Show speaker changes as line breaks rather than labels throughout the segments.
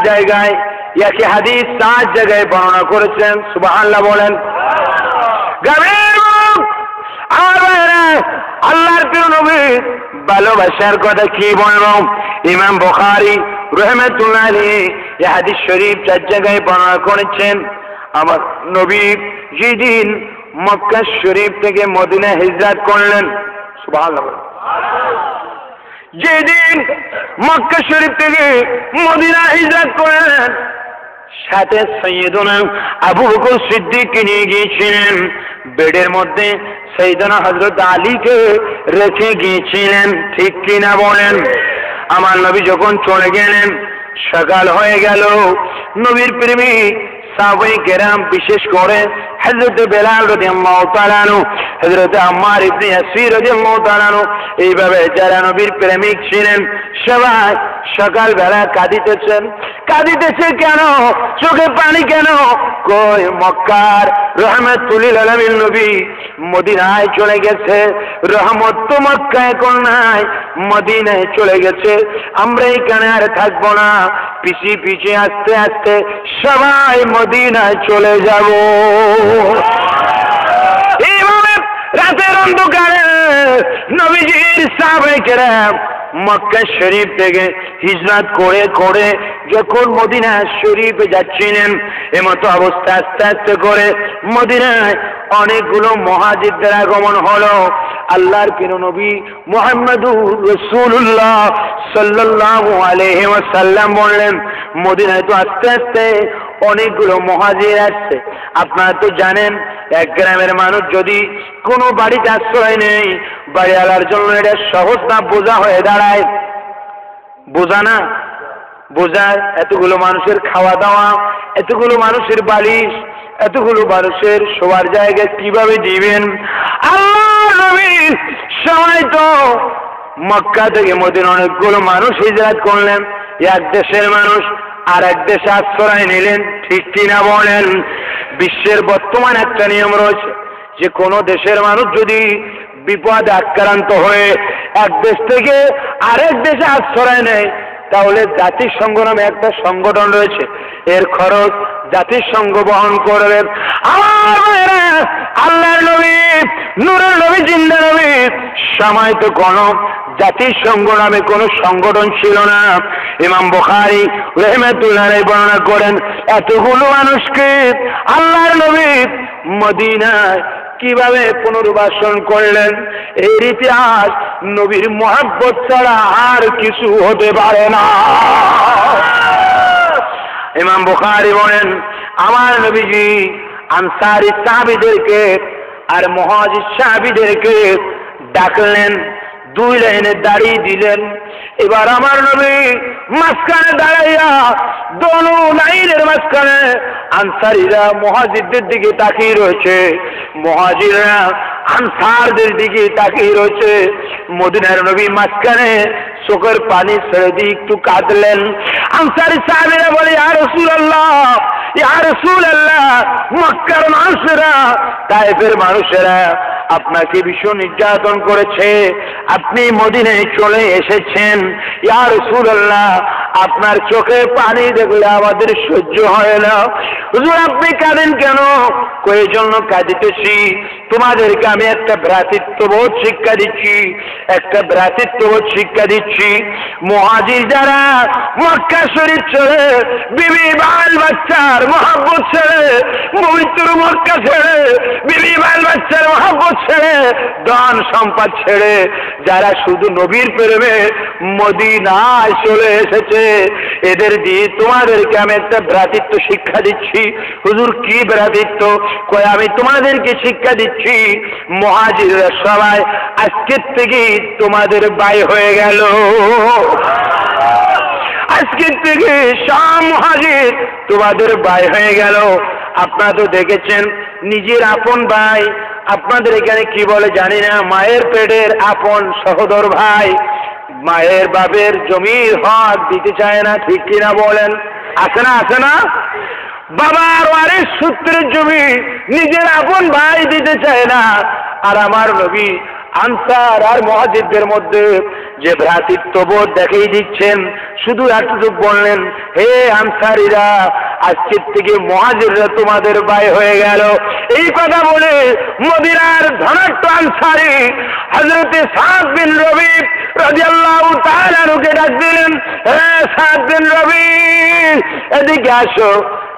জায়গায় একই হাদিস 4 জায়গায় বর্ণনা করেছেন। সুবহানাল্লাহ বলেন। গ্রামের লোক আমার ভাইরা, আল্লাহর প্রিয় নবী ভালোবাসার কথা কি বলবো। ইমাম বুখারী রাহমাতুল্লাহ আলাইহি এই হাদিস শরীফ 4 জায়গায় বর্ণনা করেছেন। আমার নবী যেদিন মক্কা শরীফ থেকে মদিনা হিজরত করলেন, সুবহানাল্লাহ, যেদিন মক্কা শরীফ থেকে মদিনা হিজরত করলেন, সাথে সাইয়েদনা আবু বকর সিদ্দিককে নিয়ে গিয়েছিলেন। বেডের মধ্যে সাইয়েদনা হযরত আলীকে রেখে গিয়েছিলেন, ঠিক কিনা বলেন। আমার নবী যখন চলে গেলেন, সকাল হয়ে গেল। নবীর প্রেমিক সাহাবায়ে কেরাম, বিশেষ করে হযরত বেলাল রাদিয়াল্লাহু তাআলা আনহু, হযরত আম্মার ইবনে ইয়াসির রাদিয়াল্লাহু তাআলা আনহু, এইভাবে যারা নবীর প্রেমিক ছিলেন সবাই সকালবেলা কাঁদিতেছেন। কাঁদিতেছে কেন? চোখে পানি কেন? কই মক্কার রহমাতুল লিল আলামিন নবী মদিনায় চলে গেছে। রহমত তো মক্কায় এখন নাই, মদিনায় চলে গেছে। আমরা এখানে আর থাকবো না, পিছিয়ে পিছিয়ে আস্তে আস্তে সবাই মদিনায় চলে যাব। এইভাবে রাতের অন্ধকারে নবীজির সাহাবায়ে কেরাম মক্কা শরীফ থেকে হিজরত করে করে যখন মদিনা শরীফে যাচ্ছিলেন, এমতো অবস্থা আস্তে আস্তে করে মদিনায় অনেকগুলো মুহাজিরদের আগমন হলো। আল্লাহর প্রিয় নবী মুহাম্মদুর রাসূলুল্লাহ সাল্লাল্লাহু আলাইহি ওয়াসাল্লাম বললেন, মদিনায় তো আস্তে আস্তে অনেকগুলো মুহাজির আসছে। আপনারা তো জানেন, এক গ্রামের মানুষ যদি কোনো বাড়িতে আশ্রয় নেই, বাড়িওয়ালার জন্য এটা সহজ না বোঝা হয়ে দাঁড়ায়। বোঝা না? বোঝায়। এতগুলো মানুষের খাওয়া দাওয়া, এতগুলো মানুষের বালিশ, এতগুলো মানুষের শোয়ার জায়গা কিভাবে দিবেন? আল্লাহ নবীর সময় তো মক্কা থেকে মদিনা অনেকগুলো মানুষ হিজরত করলেন। এক দেশের মানুষ আর এক দেশে আশ্রয় নিলেন, ঠিক কিনা বলেন। বিশ্বের বর্তমান একটা নিয়ম রয়েছে যে কোনো দেশের মানুষ যদি বিপদে আক্রান্ত হয়ে এক দেশ থেকে আরেক দেশে আশ্রয় নেয়, তাহলে জাতিসংঘ নামে একটা সংগঠন রয়েছে, এর খরচ জাতিসংঘ বহন করবে। আল্লাহর নবী, নূরের নবী, জিন্দা নবী সময় তো কোনো জাতিসংঘ নামে কোনো সংগঠন ছিল না। ইমাম বুখারী রাহমাতুল্লাহ আলাইহি বর্ণনা করেন, এতগুলো মানুষকে আল্লাহর নবী মদিনায় কিভাবে পুনর্বাসন করলেন, এর ইতিহাস নবীর মুহাব্বত ছাড়া আর কিছু হতে পারে না। ইমাম বুখারী বলেন, আমার নবীজি আনসারী সাহাবীদেরকে আর মুহাজির সাহাবীদেরকে ডাকলেন, 2 লাইনে দাঁড়িয়ে দিলেন। এবার আমার নবী মাঝখানে দাঁড়াইয়া দোনো লাইনের মাঝখানে আনসারীরা মুহাজিরদের দিকে তাকিয়ে রয়েছে, মুহাজিররা আনসারদের দিকে তাকিয়ে রয়েছে। মদিনার নবী মাঝখানে চোখের পানি ছেড়ে দিয়ে একটু কাঁদলেন। আনসারী সাহাবীরা বলে, ইয়া রাসূলুল্লাহ, ইয়া রাসূলুল্লাহ, মক্কার মানুষেরা, তায়েফের মানুষেরা আপনাকে ভীষণ নির্যাতন করেছে, আপনি মদিনায় চলে এসেছেন। ইয়া রাসূলুল্লাহ, আপনার চোখে পানি দেখলে আমাদের সহ্য হয় না। হুজুর আপনি কাঁদেন কেন? কই জন্য কাঁদিতেছি, তোমাদেরকে আমি একটা ভ্রাতৃত্ববোধ শিক্ষা দিচ্ছি, একটা ভ্রাতৃত্ববোধ শিক্ষা দিচ্ছি। মুহাজির যারা মক্কা শরীফ ছেড়ে, বিবি বাল বাচ্চার মহব্বত ছেড়ে, পবিত্র মক্কা ছেড়ে, বিবি বাল বাচ্চার মহব্বত ছেড়ে, ধন সম্পদ ছেড়ে যারা শুধু নবীর প্রেমে মদিনায় চলে এসেছে, এদের দিয়ে তোমাদেরকে আমি একটা ভ্রাতৃত্ব শিক্ষা দিচ্ছি। হুজুর কি ভ্রাতৃত্ব? কই আমি তোমাদেরকে শিক্ষা দিচ্ছি, মুহাজিররা সবাই আজকের থেকে তোমাদের ভাই হয়ে গেল। আজকের থেকে সব মুহাজির তোমাদের ভাই হয়ে গেল। আপনারা তো দেখেছেন নিজের আপন ভাই, আপনাদের এখানে কি বলে জানি না, মায়ের পেটের আপন সহোদর ভাই মায়ের বাপের জমির হক দিতে চায় না, ঠিক কিনা বলেন? আছে না? আছে না? বাবার ওয়ারিস সূত্রের জমি নিজের আপন ভাই দিতে চায় না। আর আমার নবী আনসার আর মুহাজিরদের মধ্যে যে ভ্রাতৃত্ববোধ দেখিয়ে দিচ্ছেন, শুধু এতটুকু বললেন, হে আনসারীরা, আজকের থেকে মুহাজিররা তোমাদের ভাই হয়ে গেল। এই কথা বলে মদিনার ধনাঢ্য আনসারী হযরতে সাদ বিন রবি রাদিয়াল্লাহু তাআলা আনহুকে ডাক দিলেন, হে সাদ বিন রবি, এদিকে আসো,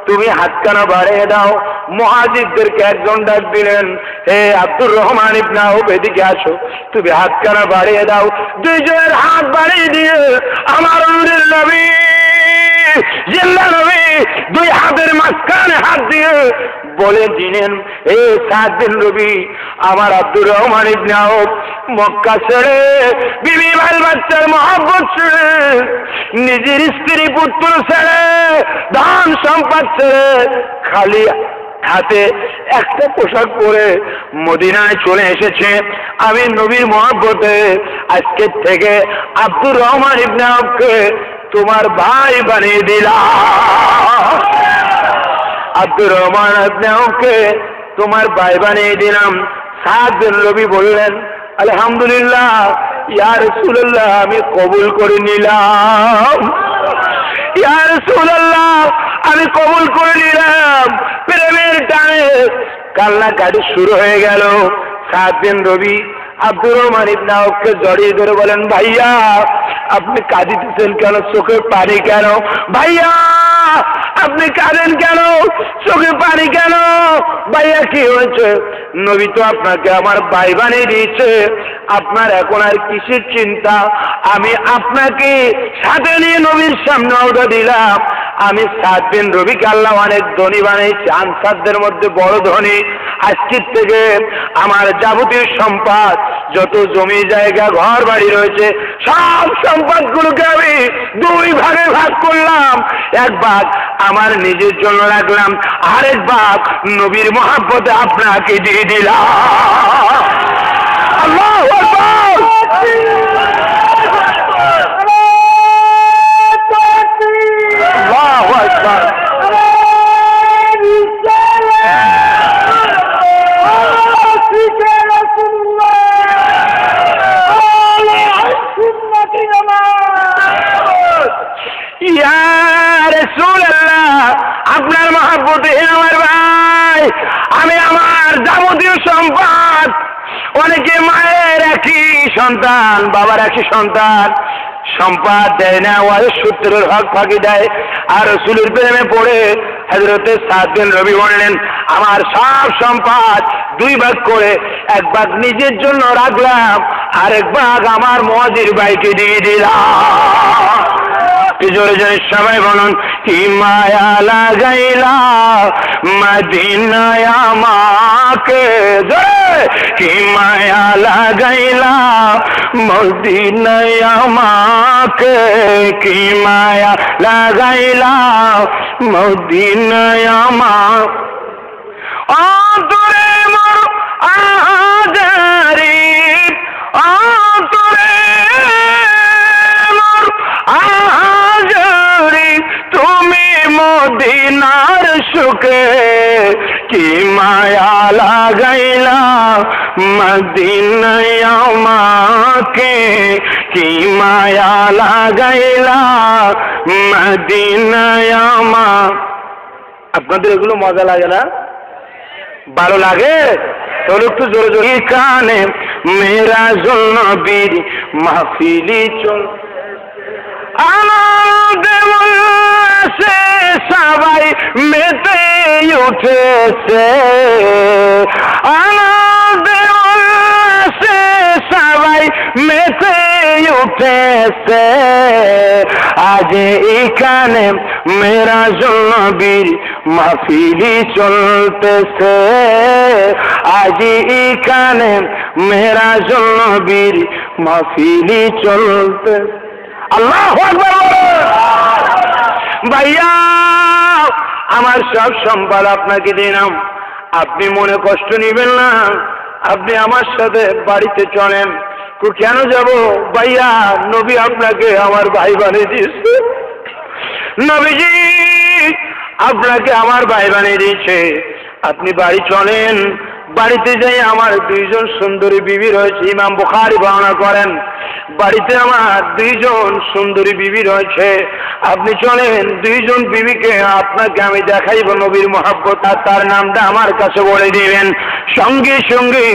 তুমি হাতখানা বাড়িয়ে দাও। মুহাজিরদেরকে একজন ডাক দিলেন, হে আব্দুর রহমান ইবনে আউফ, এদিকে আসো, তুমি হাতখানা বাড়িয়ে দাও। দুইজনের হাত বাড়িয়ে দিয়ে আমার নূরের নবী, জিন্দা নবী, দুই হাতের মাঝখানে হাত দিয়ে বলে দিলেন, হে সাদ বিন রবি, আমার আব্দুর রহমান ইবনে আউফ মক্কা ছেড়ে, বিবি বাল বাচ্চার মহব্বত ছেড়ে, নিজের স্ত্রী পুত্র ছেড়ে, ধন সম্পদ ছেড়ে, খালি হাতে একটা পোশাক পরে মদিনায় চলে এসেছে। আমি নবীর মহব্বতে আজকের থেকে আব্দুর রহমান ইবনে আউফকে তোমার ভাই বানিয়ে দিলাম। আব্দুর রহমান ইবনে আউফকে তোমার ভাই বানিয়ে দিলাম। সাদ বিন রবি বললেন, আলহামদুলিল্লাহ ইয়া রাসূলুল্লাহ, আমি কবুল করে নিলাম। ইয়া রাসূলুল্লাহ, আমি কবুল করে নিলাম। প্রেমের টানে কান্নাকাটি শুরু হয়ে গেল। সাদ বিন রবি আব্দুর রহমান ইবনে আউফকে জড়িয়ে ধরে বলেন, ভাইয়া আপনি কাঁদিতেছেন কেন, চোখে পানি কেন? ভাইয়া আপনি কাঁদেন কেন, চোখে পানি কেন? ভাইয়া কি হয়েছে? নবী তো আপনাকে আমার ভাই বানিয়ে দিয়েছে, আপনার এখন আর কিসের চিন্তা? আমি আপনাকে সাথে নিয়ে নবীর সামনে অর্ডার দিলাম। আমি সাদ বিন রবিকে আল্লাহ অনেক ধনী বানিয়েছি, আনসারদের মধ্যে বড় ধনী। আজকের থেকে আমার যাবতীয় সম্পদ, যত জমি জায়গা ঘর বাড়ি রয়েছে, সব সম্পদগুলোকে আমি দুই ভাগে ভাগ করলাম। এক ভাগ আমার নিজের জন্য রাখলাম, আরেক ভাগ নবীর মহব্বতে আপনাকে দিয়ে দিলাম। আল্লাহু আকবার। আল্লাহু আকবার। ইয়া রাসূলুল্লাহ, আপনার মহব্বতে আমার ভাই, আমি আমার যাবতীয় সম্পদ, অনেকে মায়ের একই সন্তান, বাবার একই সন্তান, সম্পদ দেয় না, ওই সূত্রের হক ফাঁকি দেয়। আর রাসূলের প্রেমে পড়ে হযরতে সাদ বিন রবি বললেন, আমার সব সম্পদ দুই ভাগ করে এক ভাগ নিজের জন্য রাখলাম, আরেক ভাগ আমার মুহাজির ভাইকে দিয়ে দিলাম। জোরে জোরে সবাই বলুন, কি মায়া লাগাইলা মদিনায় আমাকে, জোরে, কি মায়া লাগাইলা মদিনায় আমাকে, কি মায়া লাগাইলা মদিনায় আমাকে, অন্তরে মোর আহাজারি, অন্তরে মোর আহাজারি, তুমি মদিনার সুখে, কি মায়া লাগাইলা মদিনায় আমাকে, কি মায়া লাগাইলা মদিনায় আমাকে। আপনাদের এগুলো মজা লাগে না? ভালো লাগে? চলো একটু জোরে জোরে। কানে মেরা নবীর মাহফিলি চল, আনন্দে উল্লাসে সবাই মেতে উঠেছে, আনন্দে উল্লাসে সবাই মেতে উঠেছে, আজ এখানে মেরা নবীর মাহফিলি চলতেছে, আজ এখানে মেরা নবীর মাহফিলি চলতে। আল্লাহু আকবার। ভাইয়া আমার সব সম্পদ আপনাকে দিলাম, আপনি মনে কষ্ট নেবেন না, আপনি আমার সাথে বাড়িতে চলেন। কেন যাব ভাইয়া? নবী আপনাকে আমার ভাই বানিয়ে দিয়েছে, নবীজি আপনাকে আমার ভাই বানিয়ে দিয়েছে, আপনি বাড়ি চলেন, বাড়িতে যাই আমার দুইজন সুন্দরী বিবি রয়েছে। ইমাম বুখারী বর্ণনা করেন, বাড়িতে আমার দুইজন সুন্দরী বিবি রয়েছে, আপনি চলেন দুইজন বিবিকে আপনাকে আমি দেখাইব নবীর মহব্বত, আর তার নামটা আমার কাছে বলে দিবেন, সঙ্গে সঙ্গে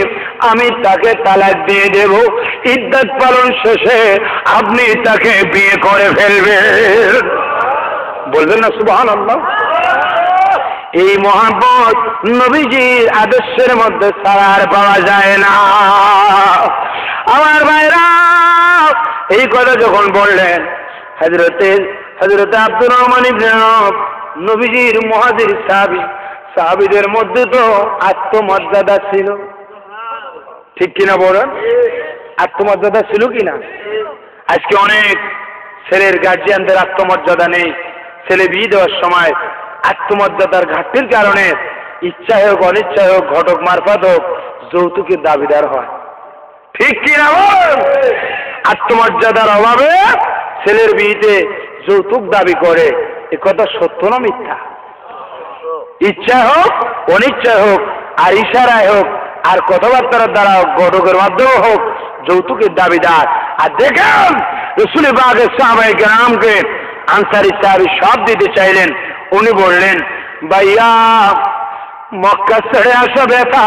আমি তাকে তালাক দিয়ে দেব, ইদ্দত পালন শেষে আপনি তাকে বিয়ে করে ফেলবেন। বলবেন না সুবহানাল্লাহ? এই মহব্বত নবীজির আদর্শের মধ্যে ছাড়ার পাওয়া যায় না। আমার ভাইরা এই কথা যখন বললেন, হযরতে আব্দুর রহমান ইবনে আওফ নবীজির মুহাজির সাহাবীদের মধ্যে তো আত্মমর্যাদা ছিল, ঠিক কিনা বলেন? আত্মমর্যাদা ছিল কিনা? আজকে অনেক ছেলের গার্জিয়ানদের আত্মমর্যাদা নেই। ছেলে বিয়ে দেওয়ার সময় আত্মমর্যাদার ঘাটতির কারণে ইচ্ছায় হোক অনিচ্ছায় হোক, ঘটক মারফত হোক, যৌতুকের দাবিদার হয়, ঠিক কিনা বল? আত্মমর্যাদার অভাবে ছেলের বিয়েতে যৌতুক দাবি করে, এ কথা সত্য না মিথ্যা? ইচ্ছা হোক অনিচ্ছায় হোক, আর ইশারায় হোক, আর কথাবার্তার দ্বারা হোক, ঘটকের মাধ্যমে হোক, যৌতুকের দাবিদার। আর দেখেন রাসূল পাকের সাহাবায়ে কেরামকে আনসারী সাহাবী সব দিতে চাইলেন, উনি বললেন, ভাইয়া মক্কা ছেড়ে আসো ব্যথা,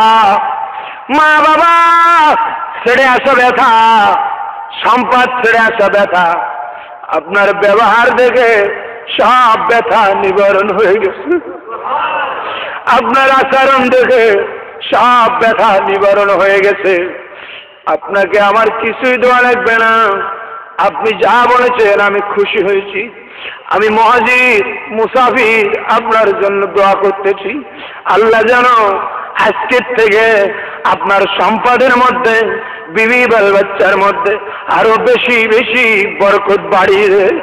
মা বাবা ছেড়ে আসো ব্যথা, সম্পদ ছেড়ে আসো ব্যথা, আপনার ব্যবহার দেখে সব ব্যথা নিবারণ হয়ে গেছে, আপনার আচরণ দেখে সব ব্যথা নিবারণ হয়ে গেছে, আপনাকে আমার কিছুই দেওয়া লাগবে না, আপনি যা বলেছেন আমি খুশি হয়েছি, আমি মুহাজির মুসাফির আপনার জন্য দোয়া করতেছি, আল্লাহ যেন আজকের থেকে আপনার সম্পদের মধ্যে, বিবি বাল বাচ্চার মধ্যে আরো বেশি বেশি বরকত বাড়িয়ে দেয়,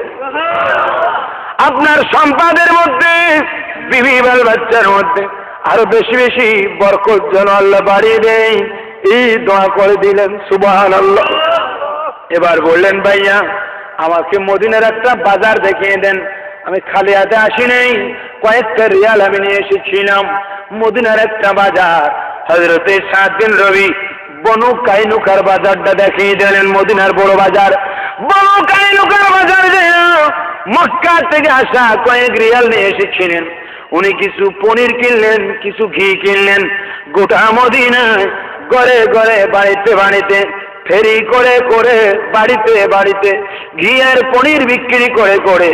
আপনার সম্পদের মধ্যে, বিবি বাল বাচ্চার মধ্যে আরো বেশি বেশি বরকত যেন আল্লাহ বাড়িয়ে দেয়, এই দোয়া করে দিলেন। সুবহানাল্লাহ। এবার বললেন, ভাইয়া আমাকে মদিনার একটা বাজার দেখিয়ে দেন, আমি খালি হাতে আসি নাই, কয়েকটা রিয়াল আমি নিয়ে এসেছিলাম। মদিনার একটা বাজার, হযরতে সাদ বিন রবি বনু কাইনুকার বাজারটা দেখিয়ে দিলেন, মদিনার বড় বাজার। বনু কাইনুকার বাজার মক্কা থেকে আসা কয়েক রিয়াল নিয়ে এসেছিলেন। উনি কিছু পনির কিনলেন, কিছু ঘি কিনলেন, গোটা মদিনায় ঘরে ঘরে বাড়িতে বাড়িতে ফেরি করে করে বাড়িতে বাড়িতে ঘি আর পনির বিক্রি করে করে,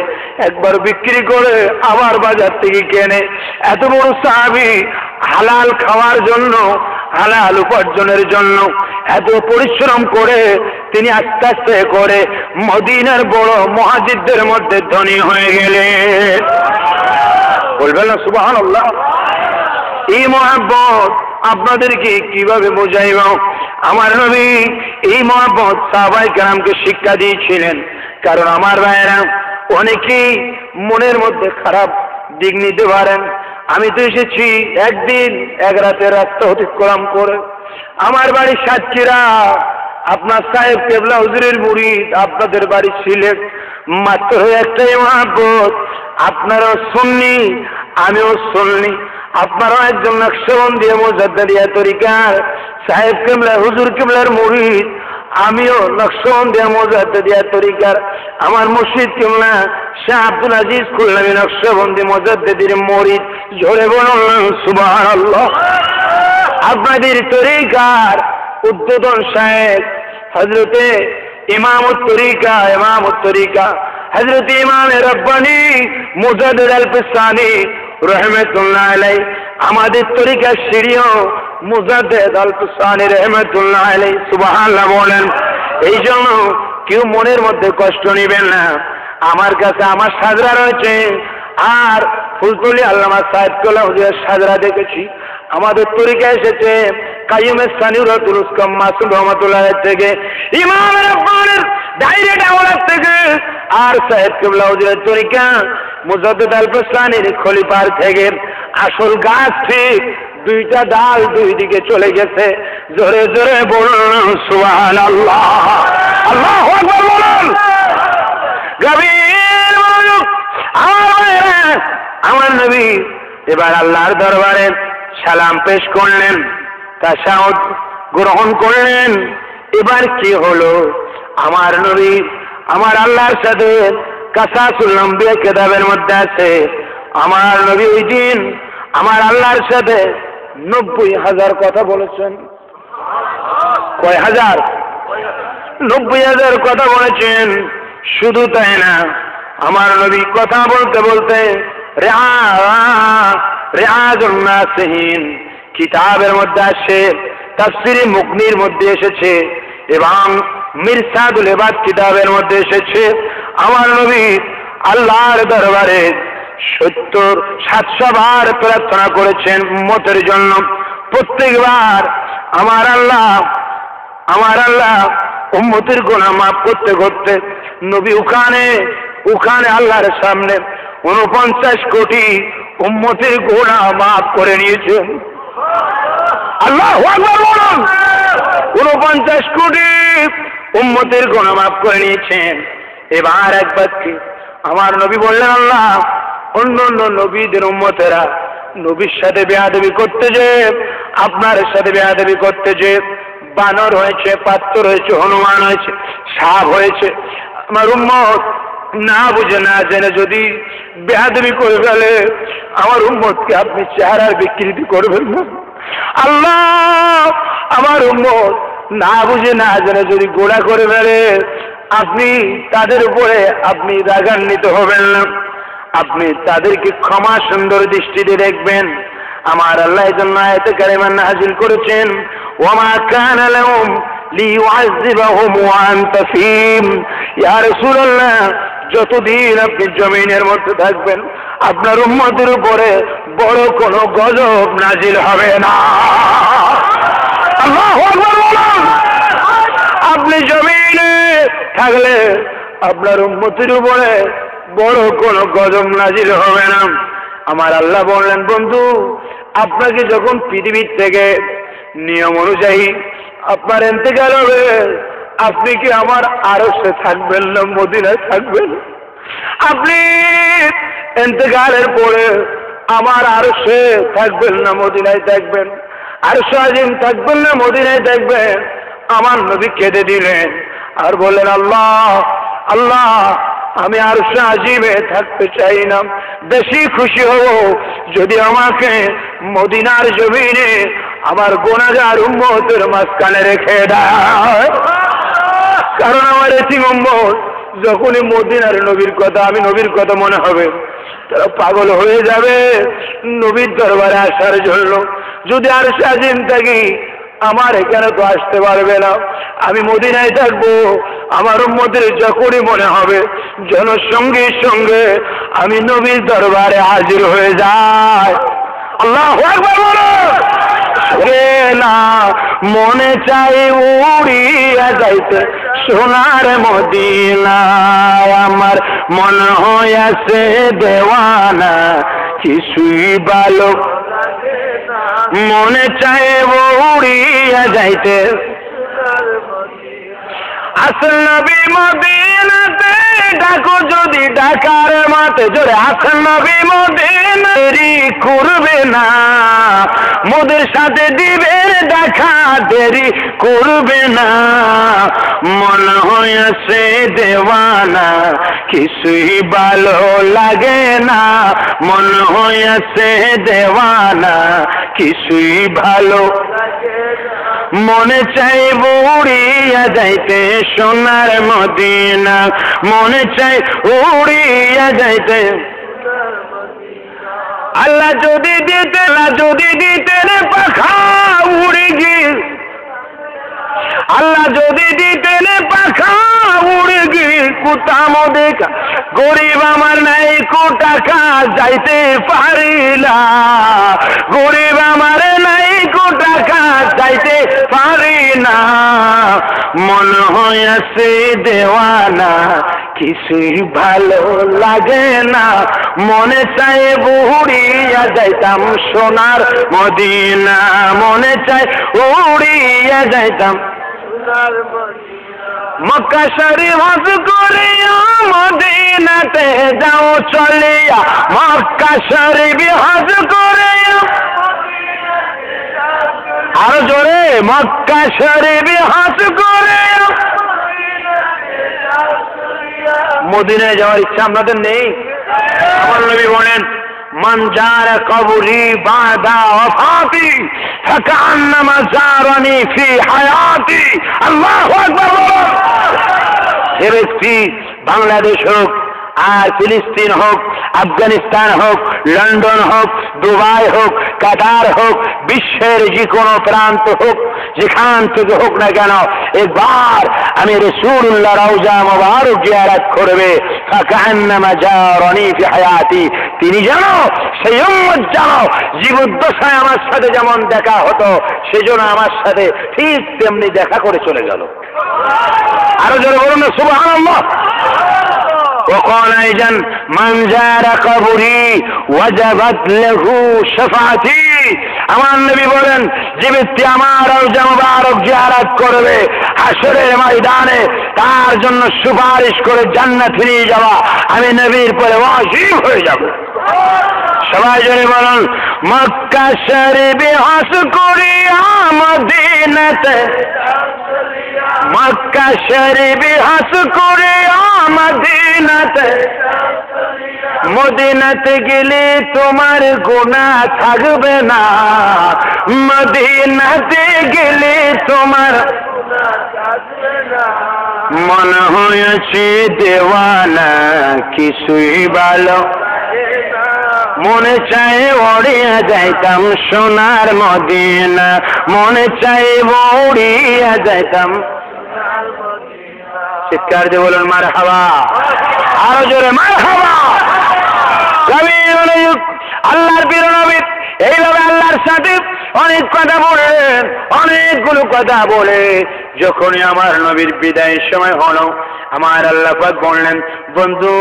একবার বিক্রি করে আবার বাজার থেকে কেনে। এত বড় সাহাবী হালাল খাওয়ার জন্য, হালাল উপার্জনের জন্য এত পরিশ্রম করে তিনি আস্তে আস্তে করে মদিনার বড় মুহাজিরদের মধ্যে ধনী হয়ে গেলেন। বলবেন না সুবহানাল্লাহ? এই মহব্বত আপনাদেরকে কিভাবে বোঝাইব? আমার নবী এই মহব্বত সাহাবায়ে কেরামকে শিক্ষা দিয়েছিলেন। কারণ আমার ভাইয়েরা অনেকেই মনের মধ্যে খারাপ দিক নিতে পারেন। আমি তো এসেছি একদিন এক রাতের রাস্তা অতিক্রম করে, আমার বাড়ি সাতক্ষীরা, আপনার সাহেব কেবলা হুজুরের মুরিদ, আপনাদের বাড়ি সিলেট, মাত্র একটাই মহব্বত, আপনারাও সুন্নি আমিও সুন্নি, আপনারাও একজন নকশবন্দি মুজাদ্দিদিয়া তরিকার সাহেব কেবলা হুজুর কেবলার মুরিদ, আমিও নকশবন্দি মুজাদ্দিদিয়া তরিকার, আমার মুর্শিদ কেবলা শাহ আব্দুল আজিজ খুলনামী নকশবন্দি মুজাদ্দিদির মুরিদ। জোরে বলুন সুবহানাল্লাহ। আপনাদের তরিকার উদ্বোধন সাহেব হযরতে ইমামুত তরিকা হযরত ইমাম রব্বানী মুজাদ্দিদ আল-ফিসানি রাহমাতুল্লাহ আলাইহি, আমাদের তরিকার সিঁড়িও মুজাদ্দিদ আল-ফিসানি রাহমাতুল্লাহ আলাইহি। সুবহানাল্লাহ বলেন। এই জন্য কেউ মনের মধ্যে কষ্ট নেবেন না, আমার কাছে আমার সাজরা রয়েছে, আর ফুলতলি আল্লামা সাহেব কোলা হুজুরের সাজরা দেখেছি। আমাদের তরিকা এসেছে কাইয়ুমের সানিউরাতুল উসকাম মাসুম রহমাতুল্লাহ থেকে, ইমাম রব্বানির ডাইরেক্ট আওলাদ থেকে, আর সাহেব কেবলা হুজুরের তরিকা মুজাদ্দিদ আল-ফিসানির খলিফার থেকে। আসল গাছ ঠিক, দুইটা ডাল দুই দিকে চলে গেছে। জোরে জোরে বলুন সুবহানাল্লাহ। আল্লাহু আকবার বলুন। গভীর মনোযোগ। আমার নবী এবার আল্লাহর দরবারে সালাম পেশ করলেন। তাশাহুদ গ্রহণ করলেন। এবার কি হলো? আমার নবী আমার আল্লাহর সাথে কাসাসুল আম্বিয়া কিতাবের মধ্যে আছে, আমার নবী ওই দিন আমার আল্লাহর সাথে 90,000 কথা বলেছেন। কয় হাজার? 90,000 কথা বলেছেন। শুধু তাই না, আমার নবী কথা বলতে বলতে রিয়াজুন নাসিহিন কিতাবের মধ্যে আসে, তাফসীরে মুগনির মধ্যে এসেছে এবং মিরসাদুল ইবাদ কিতাবের মধ্যে এসেছে। আমার নবী আল্লাহর দরবারে 70-700 বার প্রার্থনা করেছেন উম্মতের জন্য। প্রত্যেকবার আমার আল্লাহ উম্মতের গুনাহ মাফ করতে করতে নবী ওখানে আল্লাহর সামনে 49 কোটি উম্মতের গুনাহ মাফ করে নিয়েছেন। আল্লাহু আকবার বলুন। 49 কোটি উম্মতের গুনাহ মাফ করে নিয়েছেন। এবার একবার কি আমার নবী বললেন, আল্লাহ অন্য নবীদের উম্মতেরা নবীর সাথে বেয়াদবি করতে যে, আপনার সাথে বেয়াদবি করতে যে বানর হয়েছে, পাত্র হয়েছে, হনুমান হয়েছে, সাপ হয়েছে, আমার উম্মত না বুঝে না জেনে যদি বেয়াদবি করে ফেলে, আমার উম্মতকে আপনি চেহারার বিকৃতি করবেন না। আল্লাহ আমার উম্মত না বুঝে না জেনে যদি গোড়া করে ফেলে, আপনি তাদের উপরে আপনি রাগান্বিত হবেন না, আপনি তাদেরকে ক্ষমা সুন্দর দৃষ্টিতে দেখবেন। আমার আল্লাহ এজন্য আয়াতে কারিমা নাযিল করেছেন, ওয়ামা কানা লাহুম লিয়ুআযযিবাহুম ওয়া আনতা ফীহিম। ইয়া রাসূলুল্লাহ, যতদিন আপনি জমিনের মধ্যে থাকবেন আপনার উম্মতের উপরে বড় কোনো গজব নাযিল হবে না। আল্লাহু আকবার বলুন। আপনি জমিনে থাকলে আপনার উম্মতের উপরে বড় কোনো গজব নাযিল হবে না। আমার আল্লাহ বললেন, বন্ধু আপনাকে যখন পৃথিবীর থেকে নিয়ম অনুযায়ী আপনার ইন্তেকাল হবে, আপনি কি আমার আরশে থাকবেন না মদিনায় থাকবেন? আপনি ইন্তেকালের পরে আমার আরশে থাকবেন না মদিনায় থাকবেন? আরশে আজিম থাকবেন না মদিনায় থাকবেন? আমার নবী কেঁদে দিলেন আর বললেন, আল্লাহ আমি আরশে আজিমে থাকতে চাই না, বেশি খুশি হব যদি আমাকে মদিনার জমিনে আমার গুনাহগার উম্মতের মাঝখানে রেখে দেয়। কারণ আমার এতিম উম্মত যখনই মদিনার নবীর কথা, আমি নবীর কথা মনে হবে, তারা পাগল হয়ে যাবে নবীর দরবারে আসার জন্য। যদি আরশে আজিম থাকি আমার এখানে তো আসতে পারবে না, আমি মদিনায় থাকবো। আমার উম্মতের যখনই মনে হবে যেন সঙ্গে সঙ্গে আমি নবীর দরবারে হাজির হয়ে যাই। আল্লাহু আকবার বলুন। না মনে চাই উড়িয়া যাইতে সোনার মদিনায়, আমার মনে হইয়াছে দেওয়ানা কিছুই ভালো মনে চাই উড়িয়া যাইতে। আসল নবী মদিনাতে ডাকো যদি ডাকার মাতে জোরে, আসল নবী মদিনারি করবে না, মোদের সাথে দিবের দেখা দেরি করবে না। মনে হয়েছে দেওয়ানা কিছুই ভালো লাগে না, মনে হয়েছে দেওয়ানা কিছুই ভালো মনে চাই উড়িয়া যাইতে সোনার মদিনা, মনে চাই উড়িয়া যাইতে। আল্লাহ যদি দিতেন পাখা উড়ে গিয়ে, আল্লাহ যদি দিতেন পাখা উড়ে গিয়ে কুতাম দেখা, গরিব আমার নাই কো টাকা যাইতে পারি না, গরিব আমার নাই কো টাকা যাইতে পারি না। মনে হয়েছে দেওয়ানা কিছুই ভালো লাগে না, মনে চাই উড়িয়া যাইতাম সোনার মদিনা, মনে চাই উড়িয়া যাইতাম মক্কা শরীফ হজ করিয়া মদিনাতে যাও চলিয়া, মক্কা শরীফ হজ করিয়া আরো জোরে, মক্কা শরীফে হজ করে। মদিনায় যাওয়ার ইচ্ছা আপনাদের নেই? আমার নবী বলেন, মান জারা কবরি বাদা ওয়াফাতি ফাকান্নামা জারানি ফি হায়াতি। আল্লাহু আকবার। যে ব্যক্তি বাংলাদেশ হোক আর ফিলিস্তিন হোক, আফগানিস্তান হোক, লন্ডন হোক, দুবাই হোক, কাতার হোক, বিশ্বের যে কোনো প্রান্ত হোক, যেখান থেকে হোক না কেন, একবার আমি রাসূলুল্লাহ রওজা মুবারক জিয়ারত করবে, ফাকান্নামা জারানি ফি হায়াতি, তিনি যেন সেই উম্মত যেন জীবদ্দশায় আমার সাথে যেমন দেখা হতো, সেজন্য আমার সাথে ঠিক তেমনি দেখা করে চলে গেল। আরো জোরে বলুন না সুবহানাল্লাহ। وقال أيضا من زار قبري وجبت له شفاعتي। আমার নবী বলেন, যে ব্যক্তি আমার রওজা মুবারক জিয়ারত করবে, হাসরের ময়দানে তার জন্য সুপারিশ করে জান্নাতে নিয়ে যাওয়া আমি নবীর পরে ওয়াজিব হয়ে যাব। সবাই জোরে বলুন, মক্কা শরীফে হজ করিয়া মদিনাতে, মক্কা শরীফে হজ করিয়া মদিনাতে, মদিনাতে গেলে তোমার গুনাহ থাকবে না, মদিনাতে গেলে তোমার মনে হয়েছে দেওয়ানা কিছুই ভালো, মনে চাই ওড়িয়া যাইতাম সোনার মদিনা, মনে চাই ওড়িয়া যাইতাম। চিৎকার দিয়ে বলুন মারহাবা, আরো জোরে মারহাবা। আল্লাহর প্রিয় নবী এইভাবে আল্লাহর সাথে অনেক কথা বললেন, অনেকগুলো কথা বলে যখনই আমার নবীর বিদায়ের সময় হলো, আমার আল্লাহ পাক বললেন, বন্ধু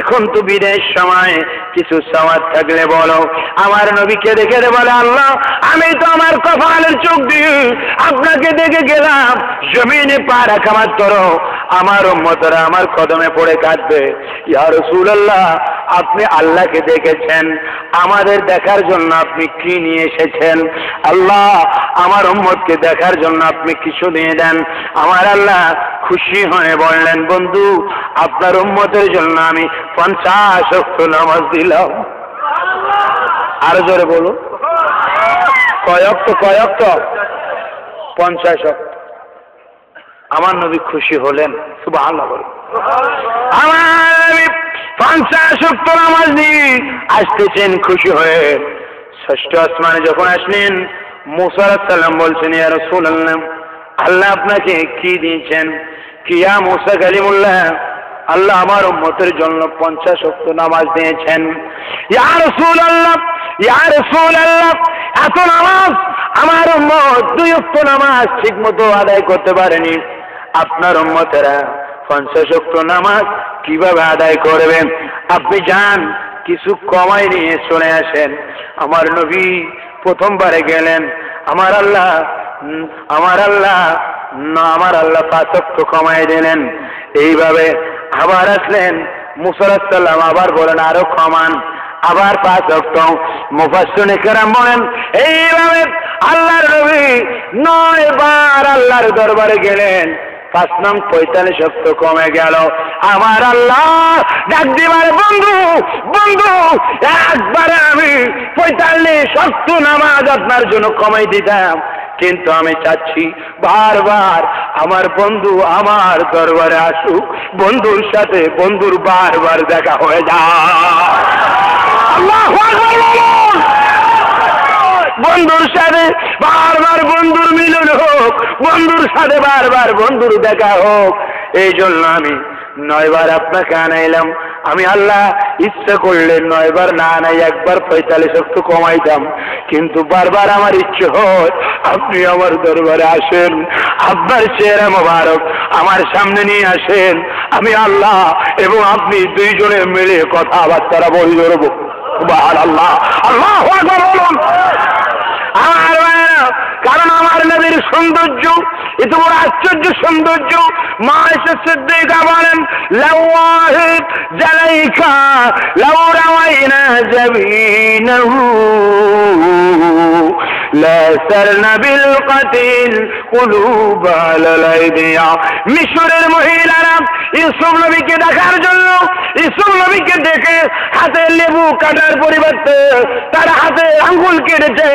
এখন তো বিদায়ের সময় কিছু চাওয়ার থাকলে বলো। আমার নবীকে দেখে বলে, আল্লাহ আমি তো আমার কপালের চোখ দিয়ে আপনাকে দেখে গেলাম, জমিনে পা রাখা মাত্র আমার উম্মতরা আমার কদমে পড়ে কাঁদবে। ইয়া রাসূলুল্লাহ, আপনি আল্লাহকে দেখেছেন, আমাদের দেখার জন্য আপনি কি নিয়ে এসেছেন? আল্লাহ আমার উম্মতকে দেখার জন্য আপনি কিছু দিয়ে দেন। আমার আল্লাহ খুশি হয়ে বললেন, বন্ধু আপনার উম্মতের জন্য আমি 50 ওয়াক্ত নামাজ দিলাম। আরো জোরে বলুন, কয় ওয়াক্ত? 50 ওয়াক্ত। আমার নবী খুশি হলেন, সুবহানাল্লাহ বলুন। আমার নবী 50 ওয়াক্ত নামাজ দিয়ে আসতেছেন খুশি হয়ে। ষষ্ঠ আসমানে যখন আসলেন, মুসা আলাইহিস সালাম বলছেন, ইয়া রাসূলুল্লাহ, আল্লাহ আপনাকে কি দিয়েছেন? কিয়া মুসা কালিমুল্লাহ, আল্লাহ আমার উম্মতের জন্য 50 ওয়াক্ত নামাজ দিয়েছেন। ইয়া রাসূলুল্লাহ, ইয়া রাসূলুল্লাহ, এত নামাজ আমার উম্মত 2 ওয়াক্ত নামাজ ঠিকমতো আদায় করতে পারেনি, আপনার উম্মতেরা 50 ওয়াক্ত নামাজ কিভাবে আদায় করবেন? আপনি যান কিছু কমাই নিয়ে চলে আসেন। আমার নবী প্রথমবারে গেলেন, আমার আল্লাহ 5 ওয়াক্ত কমাই দিলেন। এইভাবে আবার আসলেন, মুসা আলাইহিস সালাম আবার বলেন আরো কমান, আবার 5 ওয়াক্ত। মুফাসসিরিনে কেরাম বলেন, এইভাবে আল্লাহর নবী 9 বার আল্লাহর দরবারে গেলেন, 5 নং 45 ওয়াক্ত কমে গেল। আমার আল্লাহ ডাক দিবার, বন্ধু বন্ধু একবারে আমি 45 ওয়াক্ত নামাজ আপনার জন্য কমাই দিতাম, কিন্তু আমি চাচ্ছি বারবার আমার বন্ধু আমার দরবারে আসুক, বন্ধুর সাথে বন্ধুর বারবার দেখা হয়ে যায়। আল্লাহু আকবার। বন্ধুর সাথে বারবার বন্ধুর মিলন হোক, বন্ধুর সাথে বারবার বন্ধুর দেখা হোক। এই জন্য আমি 9 বার আপনাকে আনাইলাম। আমি আল্লাহ ইচ্ছা করলে 9 বার না আনাই, একবার 45 ওয়াক্ত কমাইতাম, কিন্তু বারবার আমার ইচ্ছে হয় আপনি আমার দরবারে আসেন, আপনার চেহারা মোবারক আমার সামনে নিয়ে আসেন, আমি আল্লাহ এবং আপনি দুইজনে মিলে কথাবার্তা বলি ধরবো। সুবহানাল্লাহ, আল্লাহু আকবার বলুন। কারণ আমার নবীর সৌন্দর্য এত বড় আশ্চর্য সৌন্দর্য। মা আয়েশা সিদ্দিকা বলেন, লাওয়াহিদ জালাইকা লাউ রাওয়াইনা জাবিনাহু লা সারনা বিল কাতিল কুলুব আলা লাইদিয়া। মিশরের মহিলারা ইউসুফ নবীকে দেখার জন্য ইউসুফ নবীকে দেখে হাতে লেবু কাটার পরিবর্তে তার হাতে আঙ্গুল কেটেছে,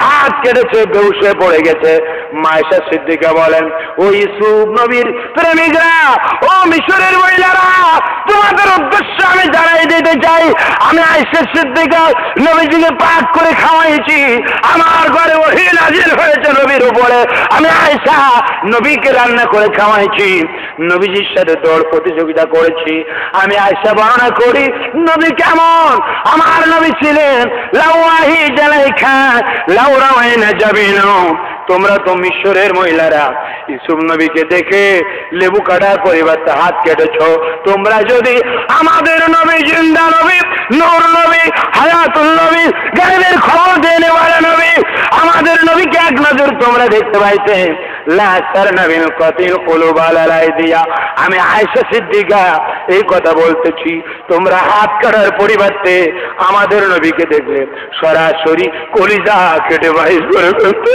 হাত কেটেছে, বেহুশে পড়ে গেছে। মায়েশা সিদ্দিকা বলেন, ও ইউসুফ নবীর প্রেমিকরা, ও মিশরের মহিলারা, তোমাদের উদ্দেশ্য আমি জানাই দিতে চাই, আমি আয়েশা সিদ্দিকা নবীজিকে পাক করে খাওয়াইছি। আমার ঘরে ওহী নাযিল হয়েছে নবীর উপরে, আমি আয়েশা নবীকে রান্না করে খাওয়াইছি, নবীজির সাথে দৌড় প্রতিযোগিতা করেছি। আমি আয়েশা বর্ণনা করি নবী কেমন। আমার নবী ছিলেন লাওয়াহি জালাইখা লাউরাওয়াইনা জাবিনু। তোমরা তো মিশরের মহিলারা ইউসুফ নবীকে দেখে লেবু কাটার পরিবর্তে হাত কেটেছ। তোমরা যদি আমাদের নবী, জিন্দা নবী, নূর নবী, হায়াতুল নবী, গায়েবের খবর দিয়ে নেওয়ালা নবী, আমাদের নবীকে এক নজর তোমরা দেখতে পাইতে, লা সারনা বিল কাতিল কুলুব আলা লাইদিয়া। আমি আয়েশা সিদ্দিকা এই কথা বলতেছি, তোমরা হাত কাটার পরিবর্তে আমাদের নবীকে দেখলে সরাসরি কলিজা কেটে বাহির করে ফেলতে।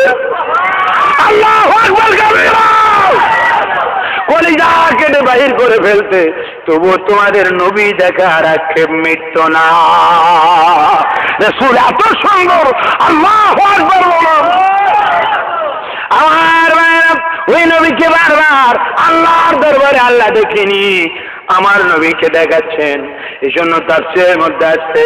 আল্লাহু আকবার কাবীরা, কলিজা কেটে বাহির করে ফেলতে। তবু তোমাদের নবী দেখার আক্ষেপ মিটত না। রাসূল এত সুন্দর, আল্লাহু আকবার বলুন। আমার ওই নবীকে বারবার আল্লাহর দরবারে আল্লাহ দেখিনি, আমার নবীকে দেখাচ্ছেন। এই জন্য তাফসীরের মধ্যে আসছে,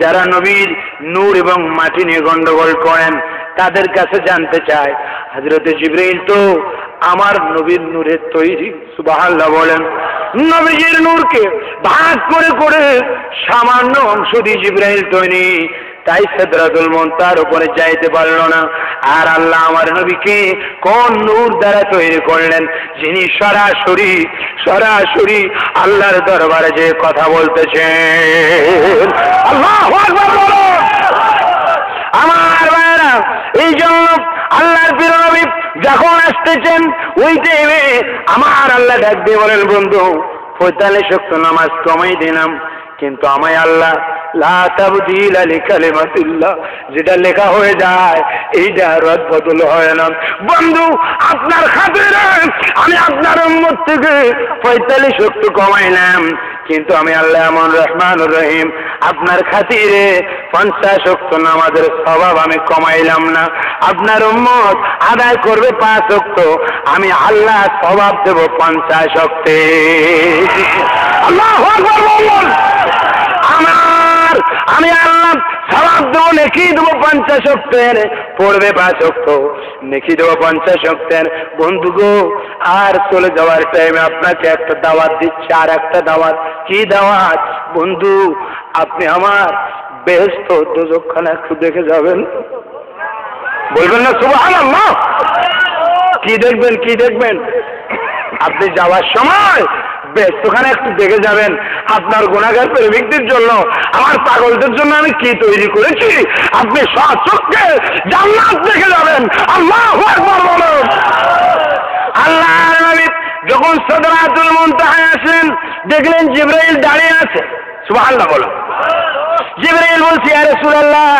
যারা নবীর নূর এবং মাটি নিয়ে গন্ডগোল করেন তাদের কাছে জানতে চায়, হযরতে জিবরাইল তো আমার নবীর নূরের তৈরি, সুবহানাল্লাহ বলেন। নবীজির নূরকে ভাগ করে করে সামান্য অংশ দিয়ে জিবরাইল তৈরি, তাই সিদরাতুল মুনতাহার উপরে যাইতে পারল না। আর আল্লাহ আমার নবীকে কোন নূর দ্বারা তৈরি করলেন, যিনি সরাসরি সরাসরি আল্লাহর দরবারে যে কথা বলতেছেন। আল্লাহু আকবার বলুন। আমার ভাইরা, এই জন্য আল্লাহর প্রিয় নবী যখন আসতেছেন ওই টাইমে আমার আল্লাহ ডাক দিয়ে বলেন, বন্ধু ৪৫ ওয়াক্ত নামাজ কমাই দিলাম, কিন্তু আমায় আল্লাহ লা তাবদীলা লিকালিমাতিল্লাহ, যেটা লেখা হয়ে যায় এইটা রদ বদল হয় না। বন্ধু, আপনার খাতিরে আমি আপনার উম্মত থেকে ৪৫ ওয়াক্ত কমাইলাম, কিন্তু আমি আল্লাহ এমন রহমানুর রহিম, আপনার খাতিরে ৫০ ওয়াক্ত নামাজের সওয়াব আমি কমাইলাম না। আপনার উম্মত আদায় করবে ৫ ওয়াক্ত, আমি আল্লাহ সওয়াব দেব ৫০ ওয়াক্তে। আল্লাহু আকবার বলুন। আমি আল্লাহ সওয়াব দেবো, নেকি দেবো ৫০ ওয়াক্তের, পড়বে ৫ ওয়াক্ত, নেকি দেবো ৫০ ওয়াক্তের। বন্ধু গো, আর চলে যাওয়ার টাইমে আপনাকে একটা দাওয়াত দিচ্ছে, আর একটা দাওয়াত। কি দাওয়াত? বন্ধু, আপনি আমার বেহেশত দোজখখানা একটু দেখে যাবেন। বলবেন না সুবহানাল্লাহ? কি দেখবেন, কি দেখবেন? আপনি যাওয়ার সময় বেহেশতখানা একটু দেখে যাবেন। আপনার গুনাহগার প্রেমিকদের জন্য, আমার পাগলদের জন্য আমি কি তৈরি করেছি, আপনি সচক্ষে জান্নাত দেখে যাবেন। আল্লাহু আকবার বলুন। আল্লাহর নবী যখন সিদরাতুল মুনতাহায় আসলেন, দেখলেন জিবরাইল দাঁড়িয়ে আছে। সুবহানাল্লাহ বলুন। জিবরাইল বলছে, ইয়া রাসূলুল্লাহ,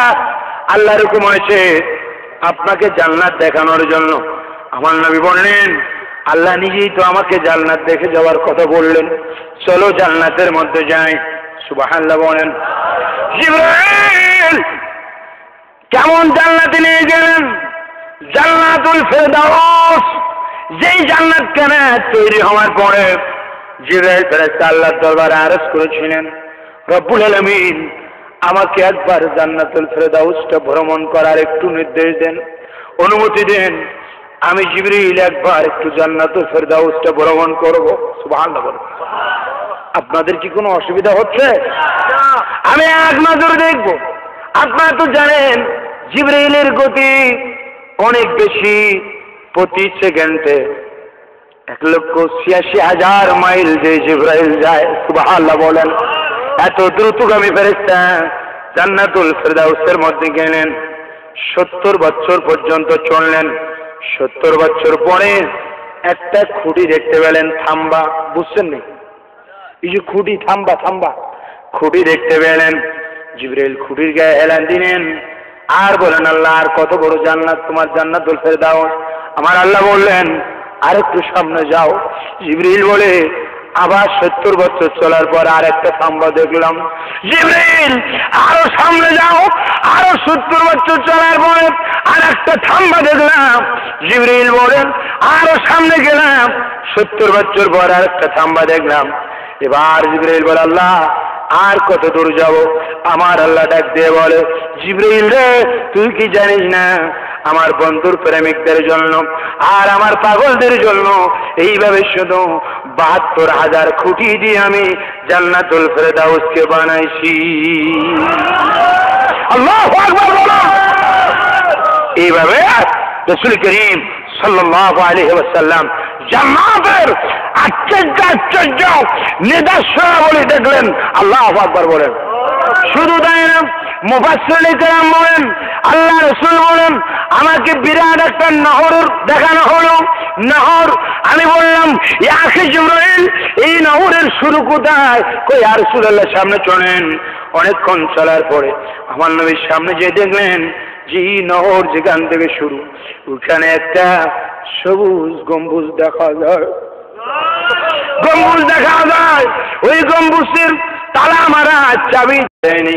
আল্লাহর হুকুম হয়েছে আপনাকে জান্নাত দেখানোর জন্য। আমার নবী বললেন, আল্লাহ নিজেই তো আমাকে জান্নাত দেখে যাওয়ার কথা বললেন, চলো জান্নাতের মধ্যে যাই। সুবহানাল্লাহ বলেন। জিবরাইল কেমন জান্নাতে নিয়ে গেলেন? জান্নাতুল ফেরদাউস। যেই জান্নাত কেন তৈরি হওয়ার পরে জিবরাইল ফেরেশতা আল্লাহর দরবারে আরজ করেছিলেন, রব্বুল আলামিন আমাকে একবার জান্নাতুল ফেরদাউসটা ভ্রমণ করার একটু নির্দেশ দেন, অনুমতি দেন। আমি জিবরাইল একবার একটু জান্নাতুল ফেরদাউসটা ভ্রমণ করব। সুবহানাল্লাহ বলুন। আপনাদের কি কোনো অসুবিধা হচ্ছে? আমি এক নজর দেখব। আপনারা তো জানেন জিবরাইলের গতি অনেক বেশি, প্রতি সেকেন্ডে ১,৮৬,০০০ মাইল যে জিবরাইল যায়। সুবহানাল্লাহ বলেন। এত দ্রুতগামী ফেরেশতা জান্নাতুল ফেরদাউসের মধ্যে গেলেন, ৭০ বছর পর্যন্ত চললেন। ৭০ বছর পরে একটা খুঁটি দেখতে পেলেন, থাম্বা। বুঝছেন নি? এই যে খুঁটি, থাম্বা থাম্বা, খুঁটি দেখতে পেলেন। জিবরাইল খুঁটির গায়ে হেলান দিলেন, আর বলেন আল্লাহ আর কত বড় জান্নাত, তোমার জান্নাতুল ফেরদাউস। আমার আল্লাহ বললেন আর একটু সামনে যাও। জিবরিল বলে আবার 70 বছর চলার পর আর একটা থাম্বা দেখলাম। জিবরিল আরো সামনে যাও, আরো 70 বছর চলার পরে আর একটা থাম্বা দেখলাম। জিবরিল বলেন আরো সামনে গেলাম, 70 বছর পর আর একটা থাম্বা দেখলাম। এবার জিবরিল বলে আল্লাহ আর কত দূর যাব? আমার আল্লাহ ডাক দিয়ে বলে জিবরিল রে তুই কি জানিস না আমার বন্ধুর প্রেমিকদের জন্য আর আমার পাগলদের জন্য এইভাবে শুধু ৭২,০০০ খুঁটি দিয়ে আমি জান্নাতুল ফেরদাউসকে বানাইছি। আল্লাহু আকবার বলো। এইভাবে রাসূল করিম সাল্লাল্লাহু আলাইহি ওয়াসাল্লাম জান্নাতের আশ্চর্য নিদর্শনাবলী দেখলেন। আল্লাহু আকবার বলেন। শুধু তাই না, মুফাসসিরিন কেরাম বলেন আল্লাহ রাসূল বলেন আমাকে বিরাট একটা নহর দেখানো হলো। নহর আমি বললাম ইয়া আখি জিবরাইল এই নহরের শুরু কোথায়? কই ইয়া রাসূলুল্লাহ সামনে চলেন। অনেকক্ষণ চলার পরে আমার নবীর সামনে যে দেখলেন যে নহর যেখান থেকে শুরু ওখানে একটা সবুজ গম্বুজ দেখা যায়। গম্বুজ দেখা যায়, ওই গম্বুজের তালা মারা, চাবি দেয়নি।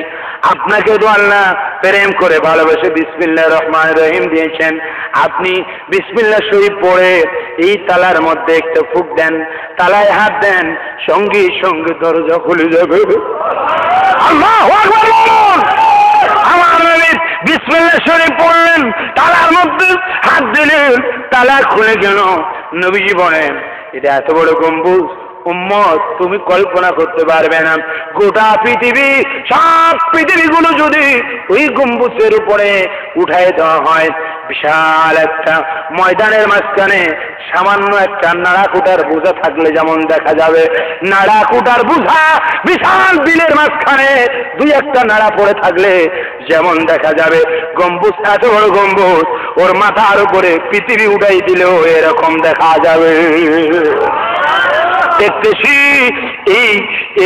আপনাকে তো আল্লাহ প্রেম করে ভালোবেসে বিসমিল্লাহির রহমানির রহিম দিয়েছেন। আপনি বিসমিল্লাহ শরীফ পড়ে এই তালার মধ্যে একটা ফুঁক দেন, তালায় হাত দেন, সঙ্গে সঙ্গে দরজা খুলে যাবে। আল্লাহু আকবার বলুন। আমার নবী বিসমিল্লাহ শরীফ পড়লেন, তালার মধ্যে হাত দিলেন, তালা খুলে গেল। নবীজি বলেন এটা এত বড় গম্বুজ উম্মত তুমি কল্পনা করতে পারবে না। গোটা পৃথিবী, সব পৃথিবীগুলো যদি ওই গম্বুজের উপরে উঠায় দেওয়া হয়, বিশাল একটা ময়দানের মাঝখানে সামান্য একটা নাড়াকুটার বোঝা থাকলে যেমন দেখা যাবে, নাড়াকুটার বোঝা বিশাল বিলের মাঝখানে দুই একটা নাড়া পড়ে থাকলে যেমন দেখা যাবে, গম্বুজ এত বড় গম্বুজ ওর মাথার উপরে পৃথিবী উঠাই দিলেও এরকম দেখা যাবে। দেখতেছি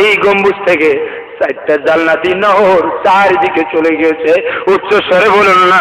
এই গম্বুজ থেকে 4টা জান্নাতি নহর চারিদিকে চলে গিয়েছে। উচ্চ স্বরে বলুন না